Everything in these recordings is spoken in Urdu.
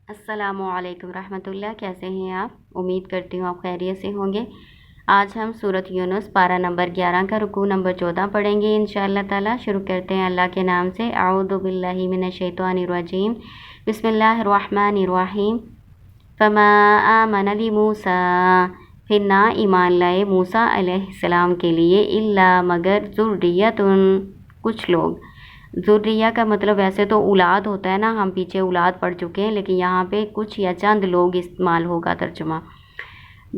السلام علیکم رحمۃ اللہ، کیسے ہیں آپ؟ امید کرتی ہوں آپ خیریت سے ہوں گے۔ آج ہم سورۃ یونس پارہ نمبر 11 کا رکوع نمبر 14 پڑھیں گے انشاءاللہ تعالی۔ شروع کرتے ہیں اللہ کے نام سے۔ اعوذ باللہ من الشیطان الرجیم، بسم اللہ الرحمن الرحیم۔ فما آمن لموسیٰ، پھر نہ ایمان لائے موسیٰ علیہ السلام کے لیے، الا مگر ذریۃ، کچھ لوگ۔ ذریہ کا مطلب ویسے تو اولاد ہوتا ہے نا، ہم پیچھے اولاد پڑھ چکے ہیں، لیکن یہاں پہ کچھ یا چند لوگ استعمال ہوگا ترجمہ۔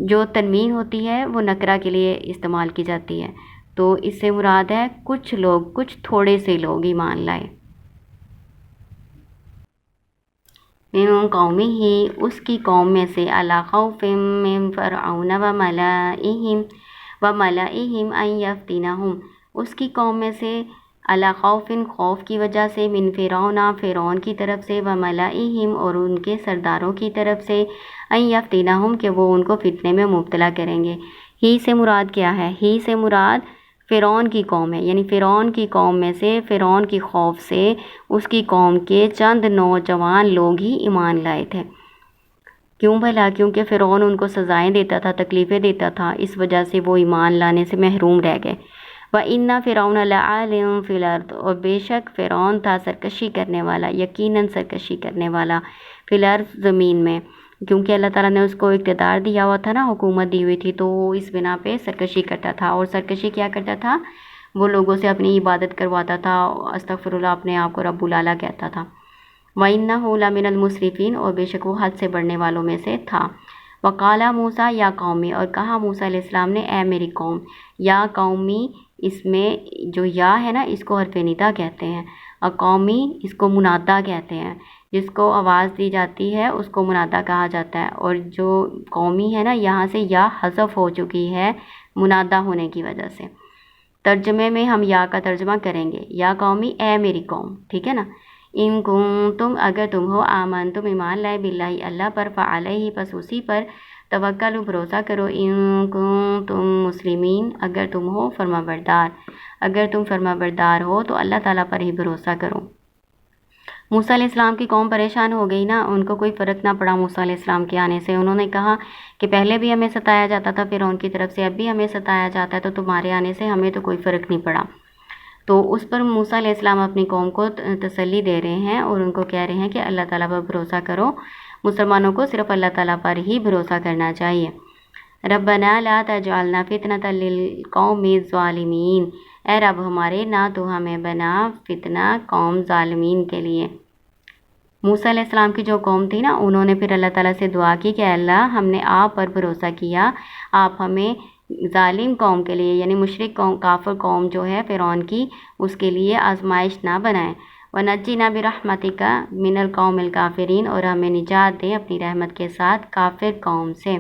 جو تنوین ہوتی ہے وہ نکرہ کے لیے استعمال کی جاتی ہے، تو اس سے مراد ہے کچھ لوگ، کچھ تھوڑے سے لوگ ایمان لائے۔ من قومی ہی، اس کی قوم میں سے، علی خوف من فرعون وملئہم ان یفتنہم، اس کی قوم میں سے علی خوف، خوف کی وجہ سے، من فرعون کی طرف سے، وملئہم اور ان کے سرداروں کی طرف سے، ان یفتنہم کہ وہ ان کو فتنے میں مبتلا کریں گے۔ ہی سے مراد کیا ہے؟ ہی سے مراد فرعون کی قوم ہے، یعنی فرعون کی قوم میں سے، فرعون کی خوف سے اس کی قوم کے چند نوجوان لوگ ہی ایمان لائے تھے۔ کیوں بھلا؟ کیونکہ فرعون ان کو سزائیں دیتا تھا، تکلیفیں دیتا تھا، اس وجہ سے وہ ایمان لانے سے محروم رہ گئے۔ وَإِنَّ فِرْعَوْنَ لَعَالٍ فِي الْأَرْضِ، اور بے شک فرعون تھا سرکشی کرنے والا، یقیناً سرکشی کرنے والا، فی الارض زمین میں، کیونکہ اللہ تعالیٰ نے اس کو اقتدار دیا ہوا تھا نا، حکومت دی ہوئی تھی، تو وہ اس بنا پہ سرکشی کرتا تھا۔ اور سرکشی کیا کرتا تھا؟ وہ لوگوں سے اپنی عبادت کرواتا تھا، استغفر اللہ، اپنے آپ کو رب العلیٰ کہتا تھا۔ وَإِنَّهُ لَمِنَ الْمُسْرِفِينَ، اور بے شک وہ حد سے بڑھنے والوں میں سے تھا۔ وَقَالَ مُوسَىٰ یا قومی، اور کہا موسیٰ علیہ السلام نے، اے میری قوم، یا قومی، اس میں جو یا ہے نا اس کو حرف ندا کہتے ہیں، اور قومی اس کو منادا کہتے ہیں، جس کو آواز دی جاتی ہے اس کو منادا کہا جاتا ہے، اور جو قومی ہے نا یہاں سے یا حذف ہو چکی ہے منادا ہونے کی وجہ سے۔ ترجمے میں ہم یا کا ترجمہ کریں گے، یا قومی، اے میری قوم، ٹھیک ہے نا۔ ان کنتم، اگر تم ہو، آمنتم ایمان لائے، باللہ اللہ پر، فعلیہ پس اسی پر، توکلوا بھروسہ کرو، ان کنتم مسلمین، اگر تم ہو فرما بردار، اگر تم فرما بردار ہو تو اللہ تعالیٰ پر ہی بھروسہ کرو۔ موسیٰ علیہ السلام کی قوم پریشان ہو گئی نا، ان کو کوئی فرق نہ پڑا موسیٰ علیہ السلام کے آنے سے۔ انہوں نے کہا کہ پہلے بھی ہمیں ستایا جاتا تھا فرعون کی طرف سے، اب بھی ہمیں ستایا جاتا ہے، تو تمہارے آنے سے ہمیں تو کوئی فرق نہیں پڑا۔ تو اس پر موسیٰ علیہ السلام اپنی قوم کو تسلی دے رہے ہیں اور ان کو کہہ رہے ہیں کہ اللہ تعالیٰ پر بھروسہ کرو، مسلمانوں کو صرف اللہ تعالیٰ پر ہی بھروسہ کرنا چاہیے۔ ربنا لا تجعلنا فتنة للقوم الظالمین، اے رب ہمارے، نہ تو ہمیں بنا فتنہ قوم ظالمین کے لیے۔ موسیٰ علیہ السلام کی جو قوم تھی نا، انہوں نے پھر اللہ تعالیٰ سے دعا کی کہ اللہ ہم نے آپ پر بھروسہ کیا، آپ ہمیں ظالم قوم کے لیے، یعنی مشرک قوم، کافر قوم جو ہے فرعون کی، اس کے لیے آزمائش نہ بنائیں۔ وَنَجِّنَا بِرَحْمَتِكَ مِنَ الْقَوْمِ الْكَافِرِينَ، اور ہمیں نجات دیں اپنی رحمت کے ساتھ کافر قوم سے۔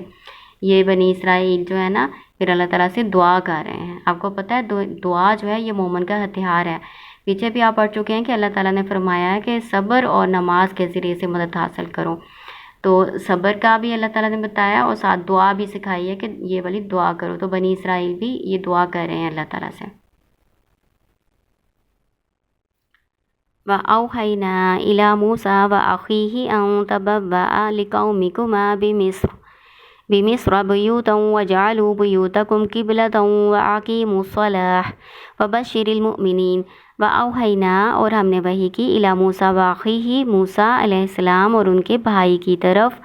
یہ بنی اسرائیل جو ہے نا پھر اللہ تعالیٰ سے دعا کر رہے ہیں۔ آپ کو پتہ ہے دعا جو ہے یہ مومن کا ہتھیار ہے۔ پیچھے بھی آپ پڑھ چکے ہیں کہ اللہ تعالیٰ نے فرمایا ہے کہ صبر اور نماز کے ذریعے سے مدد حاصل کرو، تو صبر کا بھی اللہ تعالیٰ نے بتایا اور ساتھ دعا بھی سکھائی ہے کہ یہ والی دعا کرو، تو بنی اسرائیل بھی یہ دعا کر رہے ہیں اللہ تعالیٰ سے۔ وَأَوْحَيْنَا إِلَى مُوسَىٰ وَأَخِيهِ أَن تَبَوَّآ لِقَوْمِكُمَا بِمِصْرَ بُيُوتًا وَاجْعَلُوا بُيُوتَكُمْ قِبْلَةً وَأَقِیمُوا الصَّلَاةَ وَبَشِّرِ الْمُؤْمِنِینَ۔ وَأَوْحَيْنَا، اور ہم نے وحی کی، إِلَى مُوسَىٰ وَأَخِيهِ، موسیٰ علیہ السلام اور ان کے بھائی کی طرف۔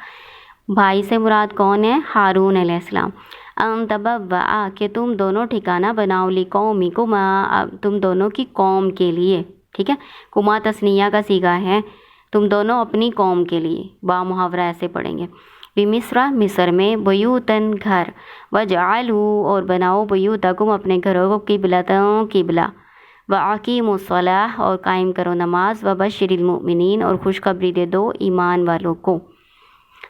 بھائی سے مراد کون ہے؟ ہارون علیہ السلام۔ ان تبوّآ، کہ تم دونوں ٹھکانہ بناؤ، لقومکما، تم دونوں کی قوم کے لیے، ٹھیک ہے، کما تثنیہ کا صیغہ ہے، تم دونوں اپنی قوم کے لیے، با محاورہ ایسے پڑھیں گے۔ بمصر، مصر میں، بیوتن گھر، وجعلوا، اور بناؤ، بیوتکم اپنے گھروں کو، قبلۃ قبلہ، واقیموا الصلاۃ، اور قائم کرو نماز، وبشر المؤمنین، اور خوشخبری دے دو ایمان والوں کو۔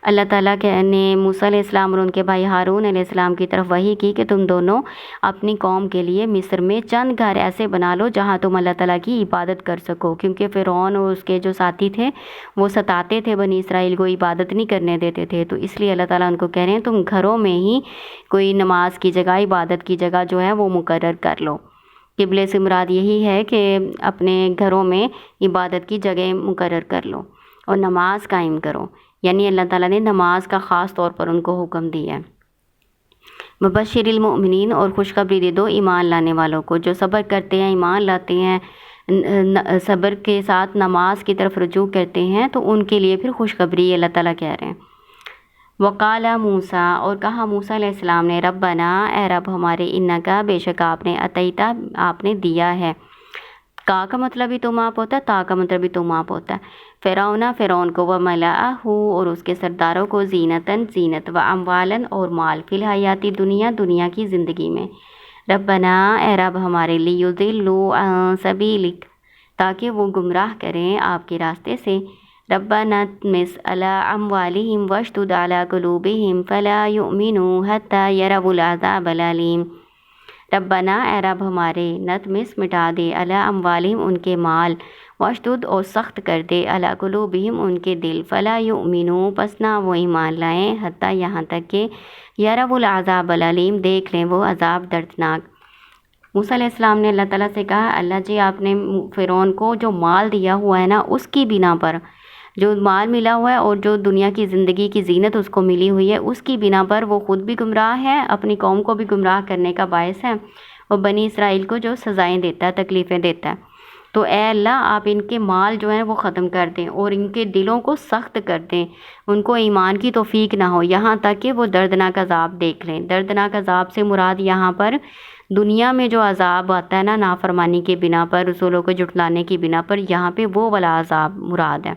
اللہ تعالیٰ نے موسیٰ علیہ السلام اور ان کے بھائی ہارون علیہ السلام کی طرف وحی کی کہ تم دونوں اپنی قوم کے لیے مصر میں چند گھر ایسے بنا لو جہاں تم اللہ تعالیٰ کی عبادت کر سکو، کیونکہ فرعون اور اس کے جو ساتھی تھے وہ ستاتے تھے بنی اسرائیل کو، عبادت نہیں کرنے دیتے تھے، تو اس لیے اللہ تعالیٰ ان کو کہہ رہے ہیں تم گھروں میں ہی کوئی نماز کی جگہ، عبادت کی جگہ جو ہے وہ مقرر کر لو۔ قبلے سے مراد یہی ہے کہ اپنے گھروں میں عبادت کی جگہ مقرر کر لو۔ اور نماز قائم کرو، یعنی اللہ تعالیٰ نے نماز کا خاص طور پر ان کو حکم دیا ہے۔ مبشر المؤمنین، اور خوشخبری دے دو ایمان لانے والوں کو، جو صبر کرتے ہیں، ایمان لاتے ہیں، صبر کے ساتھ نماز کی طرف رجوع کرتے ہیں، تو ان کے لیے پھر خوشخبری اللہ تعالیٰ کہہ رہے ہیں۔ وقال موسیٰ، اور کہا موسیٰ علیہ السلام نے، ربنا، اے رب ہمارے، انکا، بے شک آپ نے، اتیتا، آپ نے دیا ہے، کا مطلب بھی تم آپ ہوتا ہے، تا کا مطلب بھی تم آپ ہوتا ہے، فرعون کو، وملأہ، اور اس کے سرداروں کو، زینتاً، زینت، واموالاً، اور مال، فی الحیاتی دنیا، دنیا کی زندگی میں، ربنا، اے رب ہمارے، لیضلوا عن سبیلک، تاکہ وہ گمراہ کریں آپ کے راستے سے، ربنا اطمس علی اموالہم واشدد علی قلوبہم فلا یؤمنوا حتی یروا العذاب العلیم، ربنا، اے رب ہمارے، نتمس، مٹا دے، علی اموالہم، ان کے مال، واشدد، اور سخت کر دے، علی قلوبہم، ان کے دل، فلا یؤمنوا، پس نہ وہ ایمان لائیں، حتی، یہاں تک کہ، یروا العذاب العلیم، دیکھ لیں وہ عذاب دردناک۔ موسیٰ علیہ السلام نے اللہ تعالیٰ سے کہا، اللہ جی آپ نے فرعون کو جو مال دیا ہوا ہے نا، اس کی بنا پر، جو مال ملا ہوا ہے اور جو دنیا کی زندگی کی زینت اس کو ملی ہوئی ہے، اس کی بنا پر وہ خود بھی گمراہ ہے، اپنی قوم کو بھی گمراہ کرنے کا باعث ہے، اور بنی اسرائیل کو جو سزائیں دیتا ہے، تکلیفیں دیتا ہے، تو اے اللہ آپ ان کے مال جو ہیں وہ ختم کر دیں، اور ان کے دلوں کو سخت کر دیں، ان کو ایمان کی توفیق نہ ہو، یہاں تک کہ وہ دردناک عذاب دیکھ لیں۔ دردناک عذاب سے مراد یہاں پر دنیا میں جو عذاب آتا ہے نا، نافرمانی کے بنا پر، رسولوں کو جھٹلانے کی بنا پر، یہاں پہ وہ والا عذاب مراد ہے۔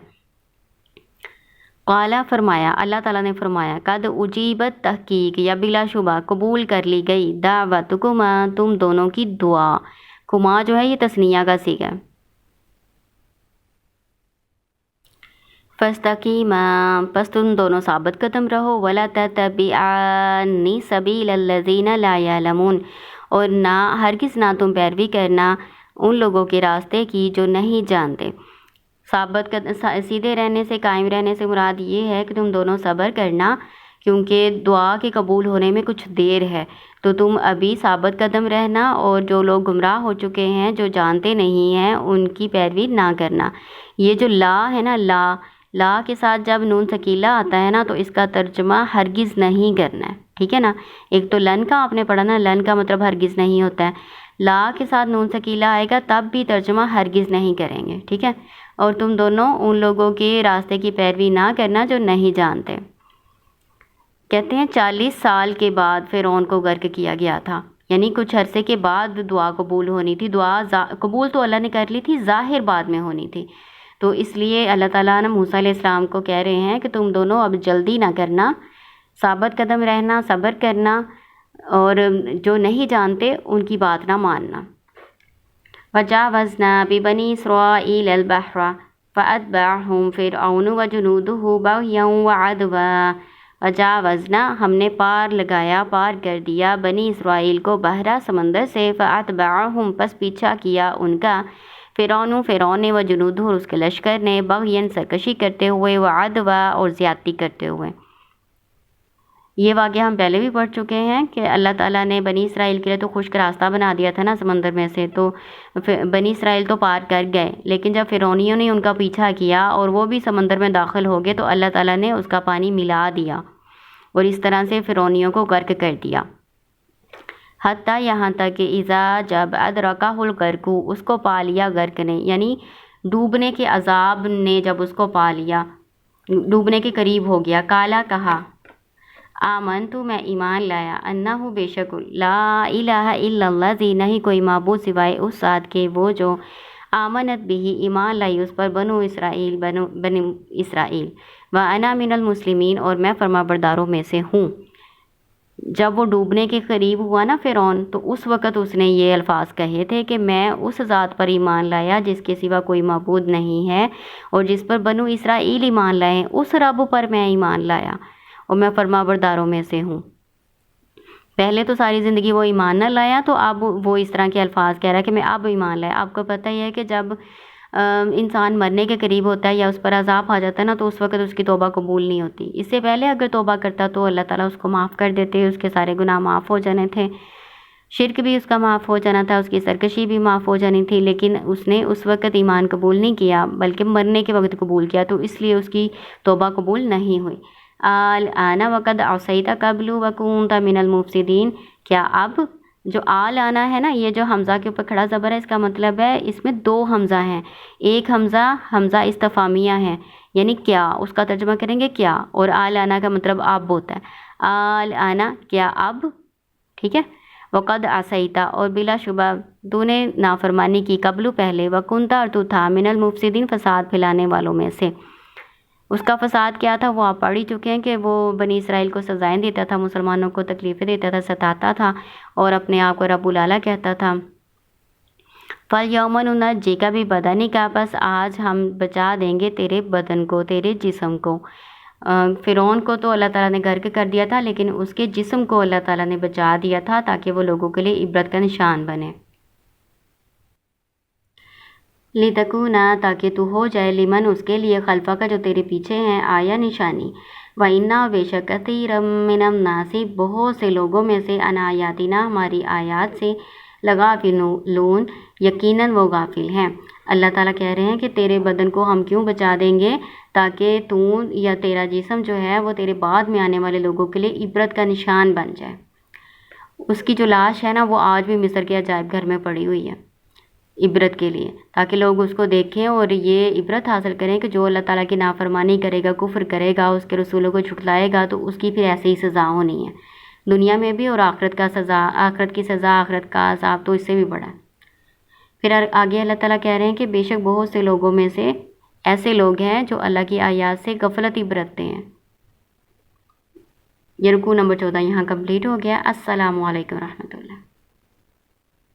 قالا، فرمایا، اللہ تعالیٰ نے فرمایا، قد اجیبت، تحقیق یا بلا شبہ قبول کر لی گئی، دعوتکما، تم دونوں کی دعا، کما جو ہے یہ تثنیہ کا صیغہ ہے، فاستقیما، پس تم دونوں ثابت قدم رہو، ولا تتبعان سبیل الذین لا یعلمون، اور نہ ہرگز نہ تم پیروی کرنا ان لوگوں کے راستے کی جو نہیں جانتے۔ سیدھے رہنے سے، قائم رہنے سے مراد یہ ہے کہ تم دونوں صبر کرنا، کیونکہ دعا کے قبول ہونے میں کچھ دیر ہے، تو تم ابھی ثابت قدم رہنا، اور جو لوگ گمراہ ہو چکے ہیں، جو جانتے نہیں ہیں، ان کی پیروی نہ کرنا۔ یہ جو لا ہے نا، لا کے ساتھ جب نون ثقیلہ آتا ہے نا، تو اس کا ترجمہ ہرگز نہیں کرنا ہے، ٹھیک ہے نا۔ ایک تو لن کا آپ نے پڑھا نا، لن کا مطلب ہرگز نہیں ہوتا ہے، لا کے ساتھ نون ثقیلہ آئے گا تب بھی ترجمہ ہرگز نہیں کریں گے، ٹھیک ہے۔ اور تم دونوں ان لوگوں کے راستے کی پیروی نہ کرنا جو نہیں جانتے۔ کہتے ہیں 40 سال کے بعد فرعون کو غرق کیا گیا تھا، یعنی کچھ عرصے کے بعد دعا قبول ہونی تھی، دعا قبول تو اللہ نے کر لی تھی، ظاہر بعد میں ہونی تھی، تو اس لیے اللہ تعالیٰ نے موسیٰ علیہ السلام کو کہہ رہے ہیں کہ تم دونوں اب جلدی نہ کرنا، ثابت قدم رہنا، صبر کرنا، اور جو نہیں جانتے ان کی بات نہ ماننا۔ وجاوزنا ببنی اسرائیل البحر فاتبعهم فرعون وجنوده بغیا وعدوا، وجاوزنا، ہم نے پار لگایا، پار کر دیا، بنی اسرائیل کو، بحرہ، سمندر سے، فاتبعهم، پس پیچھا کیا ان کا، فرعون نے، وجنودہ، اور اس کے لشکر نے، بغیا، سرکشی کرتے ہوئے، وعدوا، اور زیادتی کرتے ہوئے۔ یہ واقعہ ہم پہلے بھی پڑھ چکے ہیں کہ اللہ تعالیٰ نے بنی اسرائیل کے لیے تو خشک راستہ بنا دیا تھا نا سمندر میں سے، تو بنی اسرائیل تو پار کر گئے، لیکن جب فرعونیوں نے ان کا پیچھا کیا اور وہ بھی سمندر میں داخل ہو گئے، تو اللہ تعالیٰ نے اس کا پانی ملا دیا اور اس طرح سے فرعونیوں کو غرق کر دیا۔ حتیٰ، یہاں تک کہ اذا، جب، ادرکہ الغرق، اس کو پا لیا غرق نے، یعنی ڈوبنے کے عذاب نے جب اس کو پا لیا، ڈوبنے کے قریب ہو گیا، کالا، کہا، آمنتو، میں ایمان لایا، انہو، بے شک، لا الہ الا اللہ، زی، نہیں کوئی معبود سوائے اس ذات کے، وہ جو آمنت بھی، ایمان لائی اس پر، بنو اسرائیل، بنی اسرائیل، وانا من المسلمین، اور میں فرما برداروں میں سے ہوں۔ جب وہ ڈوبنے کے قریب ہوا نا فرعون، تو اس وقت اس نے یہ الفاظ کہے تھے کہ میں اس ذات پر ایمان لایا جس کے سوا کوئی معبود نہیں ہے، اور جس پر بنو اسرائیل ایمان لائے، اس رب پر میں ایمان لایا، اور میں فرما برداروں میں سے ہوں۔ پہلے تو ساری زندگی وہ ایمان نہ لایا، تو اب وہ اس طرح کے الفاظ کہہ رہا ہے کہ میں اب ایمان لایا۔ آپ کو پتہ ہی ہے کہ جب انسان مرنے کے قریب ہوتا ہے یا اس پر عذاب آ جاتا ہے نا، تو اس وقت اس کی توبہ قبول نہیں ہوتی۔ اس سے پہلے اگر توبہ کرتا تو اللہ تعالیٰ اس کو معاف کر دیتے، اس کے سارے گناہ معاف ہو جانے تھے۔ شرک بھی اس کا معاف ہو جانا تھا، اس کی سرکشی بھی معاف ہو جانی تھی، لیکن اس نے اس وقت ایمان قبول نہیں کیا بلکہ مرنے کے وقت قبول کیا، تو اس لیے اس کی توبہ قبول نہیں ہوئی۔ الآن وقد عصیت قبل وکنت من المفسدین، کیا اب جو آنا ہے نا، یہ جو حمزہ کے اوپر کھڑا زبر ہے، اس کا مطلب ہے اس میں دو حمزہ ہیں، ایک حمزہ استفہامیہ ہے، یعنی کیا، اس کا ترجمہ کریں گے کیا، اور آنا کا مطلب اب ہوتا ہے، آنا کیا اب، ٹھیک ہے۔ وقد عصیتا، اور بلا شبہ تو نے نافرمانی کی، قبل پہلے، وکنتا، اور تو تھا، من المفسدین فساد پھیلانے والوں میں سے۔ اس کا فساد کیا تھا وہ آپ پڑھ ہی چکے ہیں کہ وہ بنی اسرائیل کو سزائیں دیتا تھا، مسلمانوں کو تکلیفیں دیتا تھا، ستاتا تھا، اور اپنے آپ کو رب العلیٰ کہتا تھا۔ فَالْيَوْمَ نُنَجِّيكَ بِبَدَنِكَ، بس آج ہم بچا دیں گے تیرے بدن کو، تیرے جسم کو۔ فرعون کو تو اللہ تعالیٰ نے غرق کر دیا تھا، لیکن اس کے جسم کو اللہ تعالیٰ نے بچا دیا تھا تاکہ وہ لوگوں کے لیے عبرت کا نشان بنے۔ لِتَكُونَ، تاکہ تو ہو جائے، لمن، اس کے لیے، خلفہ کا جو تیرے پیچھے ہیں، آیا نشانی۔ وَإِنَّا، بے شک، كَثِيرًا مِّنَ النَّاسِ، بہت سے لوگوں میں سے، عَنْ آیاتِنَا، ہماری آیات سے، لغافلون، یقیناً وہ غافل ہیں۔ اللہ تعالیٰ کہہ رہے ہیں کہ تیرے بدن کو ہم کیوں بچا دیں گے، تاکہ تو یا تیرا جسم جو ہے وہ تیرے بعد میں آنے والے لوگوں کے لیے عبرت کا نشان بن جائے۔ اس کی جو لاش ہے نا، وہ آج بھی مصر کے عجائب گھر میں پڑی ہوئی ہے عبرت کے لیے، تاکہ لوگ اس کو دیکھیں اور یہ عبرت حاصل کریں کہ جو اللہ تعالیٰ کی نافرمانی کرے گا، کفر کرے گا، اس کے رسولوں کو جھٹلائے گا، تو اس کی پھر ایسے ہی سزا ہونی ہے، دنیا میں بھی، اور آخرت کی سزا، آخرت کا عذاب تو اس سے بھی بڑا ہے۔ پھر آگے اللہ تعالیٰ کہہ رہے ہیں کہ بے شک بہت سے لوگوں میں سے ایسے لوگ ہیں جو اللہ کی آیات سے غفلت ہی برتتے ہیں۔ یہ رکوع نمبر 14 یہاں کمپلیٹ ہو گیا۔ السلام علیکم ورحمۃ اللہ۔